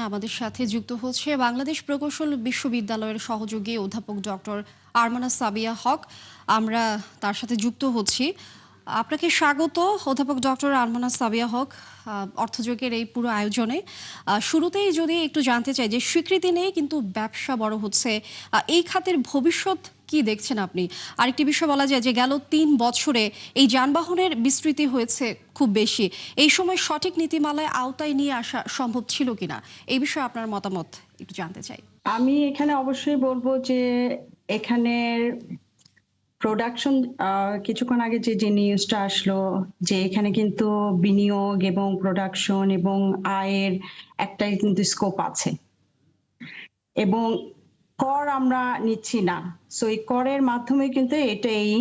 আলোচনায় আমাদের সাথে যুক্ত হচ্ছে বাংলাদেশ প্রকৌশল বিশ্ববিদ্যালয়ের সহযোগী অধ্যাপক ডক্টর আরমানা সাবিয়া হক। আমরা তার সাথে যুক্ত হচ্ছি। আপনাকে স্বাগত অধ্যাপক ডক্টর আরমানা সাবিয়া হক অর্থযোগের এই পুরো আয়োজনে। শুরুতেই যদি একটু জানতে চাই যে স্বীকৃতি নেই কিন্তু ব্যবসা বড় হচ্ছে, এই খাতের ভবিষ্যৎ কি দেখছেন আপনি? আরেকটি বিষয় বলা যায় যে গেল ৩ বছরে এই যানবাহনের বিস্তৃতি হয়েছে খুব বেশি। এই সময় সঠিক নীতিমালায় আওতায় নিয়ে আসা সম্ভব ছিল কিনা, এই বিষয়ে আপনার মতামত একটু জানতে চাই। আমি এখানে অবশ্যই বলবো যে এখানের প্রোডাকশন কিছুক্ষণ আগে যে নিউজটা আসলো যে এখানে কিন্তু বিনিয়োগ এবং প্রোডাকশন এবং আয়ের একটাই কিন্তু স্কোপ আছে এবং কর আমরা নিচ্ছি না, সো এই করের মাধ্যমে কিন্তু এই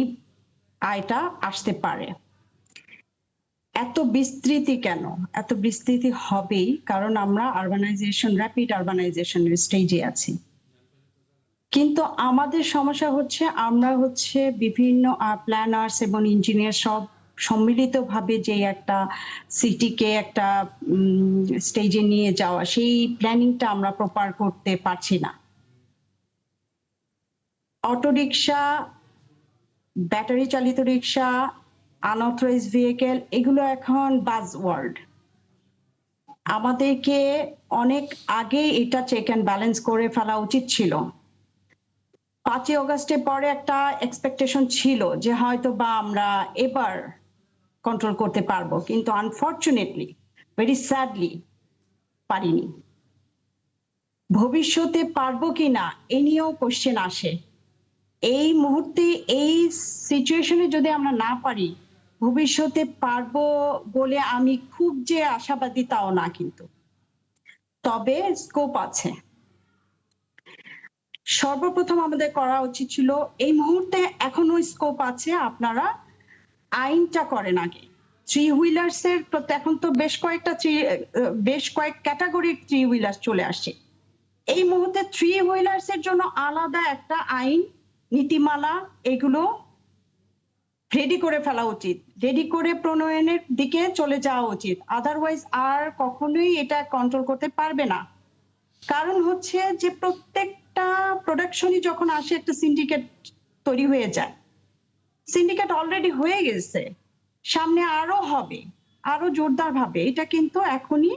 আয়টা আসতে পারে। এত বিস্তৃতি কেন? এত বিস্তৃতি হবেই কারণ আমরা র্যাপিড আরবানাইজেশনের স্টেজে আছি। কিন্তু আমাদের সমস্যা হচ্ছে আমরা বিভিন্ন প্ল্যানার্স এবং ইঞ্জিনিয়ার সব সম্মিলিতভাবে যে একটা সিটিকে একটা স্টেজে নিয়ে যাওয়া, সেই প্ল্যানিংটা আমরা প্রপার করতে পারছি না। অটোরিকশা, ব্যাটারি চালিত রিকশা, আনঅথরাইজড ভেহিকেল, এগুলো এখন বাজওয়ার্ড। আমাদেরকে অনেক আগে এটা চেক অ্যান্ড ব্যালেন্স করে ফেলা উচিত ছিল। 5ই অগাস্টের পরে একটা এক্সপেকটেশন ছিল যে হয়তো বা আমরা এবার কন্ট্রোল করতে পারবো, কিন্তু আনফরচুনেটলি, ভেরি স্যাডলি পারিনি। ভবিষ্যতে পারবো কিনা এ নিয়েও কোশ্চেন আসে। এই মুহূর্তে এই সিচুয়েশনে যদি আমরা না পারি, ভবিষ্যতে পারবো বলে আমি খুব যে আশাবাদী তাও না, কিন্তু তবে স্কোপ আছে। সর্বপ্রথম আমাদের করা উচিত ছিল, এই মুহূর্তে এখনো স্কোপ আছে, আপনারা আইনটা করেন আগে। থ্রি হুইলার্স এর এখন তো বেশ কয়েক ক্যাটাগরির থ্রি হুইলার চলে আসছে। এই মুহূর্তে থ্রি হুইলার্স এর জন্য আলাদা একটা আইন, নীতিমালা, এগুলো রেডি করে ফেলা উচিত, রেডি করে প্রণয়নের দিকে চলে যাওয়া উচিত। আদারওয়াইজ আর কখনোই এটা কন্ট্রোল করতে পারবে না। কারণ হচ্ছে যে প্রত্যেকটা প্রোডাকশনই যখন আসে একটা সিন্ডিকেট তৈরি হয়ে যায়। সিন্ডিকেট অলরেডি হয়ে গেছে, সামনে আরো হবে, আরো জোরদার ভাবে। এটা কিন্তু এখনই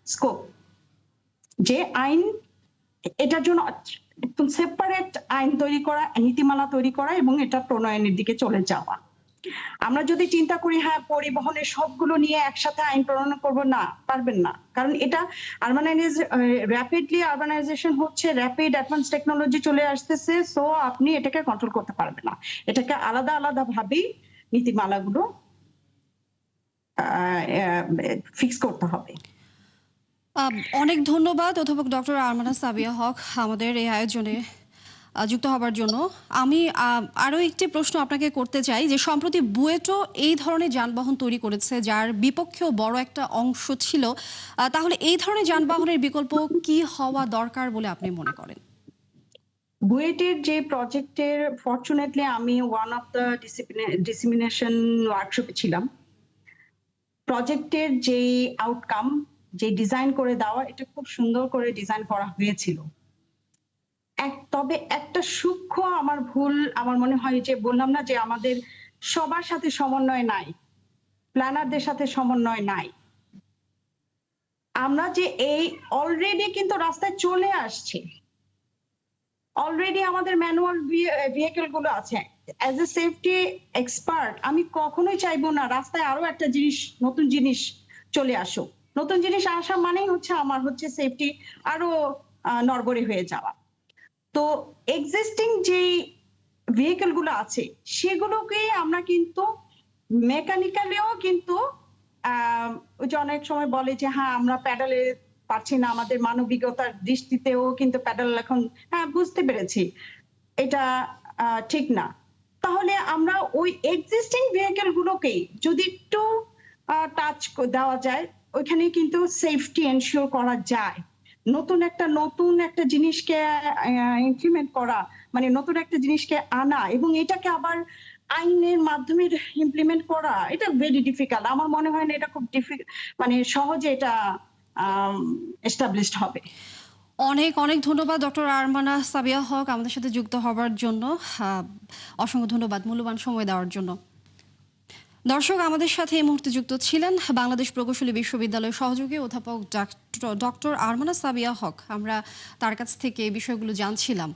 স্কোপ যে আইন, এটার জন্য একদম সেপারেট আইন তৈরি করা, নীতিমালা তৈরি করা এবং এটা প্রণয়নের দিকে চলে যাওয়া। আমরা যদি চিন্তা করি হ্যাঁ পরিবহনের সবগুলো নিয়ে একসাথে আইন প্রণয়ন করব, না, পারবেন না। কারণ এটা র্যাপিডলি আরবানাইজেশন হচ্ছে, র্যাপিড অ্যাডভান্স টেকনোলজি চলে আসতেছে, সো আপনি এটাকে কন্ট্রোল করতে পারবেন না। এটাকে আলাদা আলাদা ভাবেই নীতিমালাগুলো ফিক্স করতে হবে। অনেক ধন্যবাদ অধ্যাপক ডক্টর আরমানা সাবিয়া হক আমাদের এই আয়োজনে যুক্ত হবার জন্য। আমি আরও একটি প্রশ্ন আপনাকে করতে চাই যে সম্প্রতি বুয়েটও এই ধরনের যানবাহন তৈরি করেছে যার বিপক্ষেও বড় একটা অংশ ছিল। তাহলে এই ধরনের যানবাহনের বিকল্প কি হওয়া দরকার বলে আপনি মনে করেন? বুয়েটের যে প্রজেক্টের, ফরচুনেটলি আমি ওয়ান অফ দ্য ডিসিমিনেশন ওয়ার্কশপে ছিলাম। প্রজেক্টের যে আউটকাম, যে ডিজাইন করে দেওয়া, এটা খুব সুন্দর করে ডিজাইন করা হয়েছিল। তবে একটা সূক্ষ্ম আমার মনে হয় যে বললাম না যে আমাদের সবার সাথে সমন্বয় নাই, প্ল্যানারদের সাথে সমন্বয় নাই। আমরা যে এই অলরেডি কিন্তু রাস্তায় চলে আসছে, অলরেডি আমাদের ম্যানুয়াল ভেহিকেল গুলো আছে। অ্যাজ এ সেফটি এক্সপার্ট আমি কখনোই চাইবো না রাস্তায় আরো একটা নতুন জিনিস চলে আসুক। নতুন জিনিস আসা মানেই হচ্ছে সেফটি আরো নড়বড়ে হয়ে যাওয়া। তো এক্সিস্টিং যে ভেহিকেল গুলো আছে সেগুলোকে আমরা কিন্তু মেকানিক্যালিও কিন্তু অনেক সময় বলে যে হ্যাঁ আমরা প্যাডেলে পারছি না, আমাদের মানবিকতার দৃষ্টিতেও কিন্তু প্যাডেল এখন, হ্যাঁ বুঝতে পেরেছি এটা ঠিক না। তাহলে আমরা ওই এক্সিস্টিং ভেহিকেল গুলোকেই যদি একটু টাচ দেওয়া যায়, ওইখানে কিন্তু সেফটি এনশিওর করা যায়। নতুন একটা জিনিসকে ইমপ্লিমেন্ট করা মানে নতুন একটা জিনিসকে আনা এবং এটাকে আবার আইনের মাধ্যমে ইমপ্লিমেন্ট করা, এটা ভেরি ডিফিকাল্ট। আমার মনে হয় না এটা খুব সহজে এটা এস্টাবলিশড হবে। অনেক অনেক ধন্যবাদ ডক্টর আরমানা সাবিয়া হক আমাদের সাথে যুক্ত হবার জন্য। অসংখ্য ধন্যবাদ মূল্যবান সময় দেওয়ার জন্য। দর্শক, আমাদের সাথে এই মুহূর্তে যুক্ত ছিলেন বাংলাদেশ প্রকৌশলী বিশ্ববিদ্যালয়ের সহযোগী অধ্যাপক ডক্টর আরমানা সাবিয়া হক। আমরা তার কাছ থেকে এই বিষয়গুলো জানছিলাম।